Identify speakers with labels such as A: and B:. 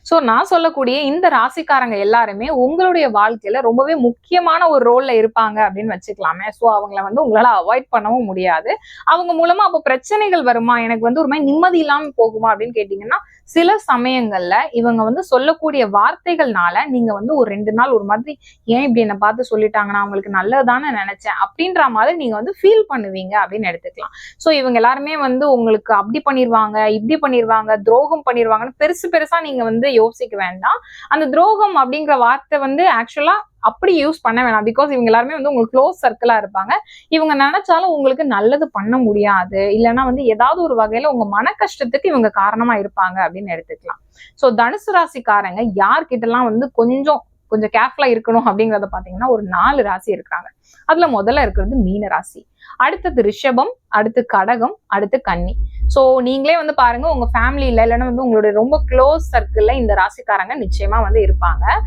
A: So நான் சொல்லக்கூடிய இந்த ராசிக்காரங்க எல்லாருமே உங்களுடைய வாழ்க்கையில ரொம்பவே முக்கியமான ஒரு ரோல்ல இருப்பாங்க அப்படின்னு வச்சுக்கலாமே. சோ அவங்கள உங்களால அவாய்ட் பண்ணவும் முடியாது. அவங்க மூலமா அப்ப பிரச்சனைகள் வருமா, எனக்கு ஒரு மாதிரி நிம்மதி இல்லாம போகுமா அப்படின்னு கேட்டீங்கன்னா, சில சமயங்கள்ல இவங்க சொல்லக்கூடிய வார்த்தைகள்னால நீங்க ஒரு 2 நாள் ஒரு மாதிரி ஏன் இப்படி என்ன பார்த்து சொல்லிட்டாங்க, நான் அவங்களுக்கு நல்லதானே நினைச்சேன் அப்படின்ற மாதிரி நீங்க ஃபீல் பண்ணுவீங்க அப்படின்னு எடுத்துக்கலாம். சோ இவங்க எல்லாருமே உங்களுக்கு அப்படி பண்ணிருவாங்க, இப்படி பண்ணிருவாங்க, துரோகம் பண்ணிருவாங்கன்னு பெருசு பெருசா நீங்க யோசிக்க வேண்டாம். அந்த துரோகம் அப்படிங்கிற வார்த்தை ஆக்சுவலா அப்படி யூஸ் பண்ண வேணாம். பிகாஸ் இவங்க எல்லாருமே உங்களுக்கு க்ளோஸ் சர்க்கிளா இருப்பாங்க. இவங்க நினைச்சாலும் உங்களுக்கு நல்லது பண்ண முடியாது. இல்லைன்னா ஏதாவது ஒரு வகையில உங்க மன கஷ்டத்துக்கு இவங்க காரணமா இருப்பாங்க அப்படின்னு எடுத்துக்கலாம். சோ தனுசு ராசிக்காரங்க யார்கிட்ட எல்லாம் கொஞ்சம் கொஞ்சம் கேர்ஃபுல்லா இருக்கணும் அப்படிங்கறத பாத்தீங்கன்னா, ஒரு 4 ராசி இருக்கிறாங்க. அதுல முதல்ல இருக்கிறது மீன ராசி, அடுத்தது ரிஷபம், அடுத்து கடகம், அடுத்து கன்னி. சோ நீங்களே பாருங்க, உங்க ஃபேமிலியில இல்லைன்னா உங்களுடைய ரொம்ப க்ளோஸ் சர்க்கிள்ல இந்த ராசிக்காரங்க நிச்சயமா இருப்பாங்க.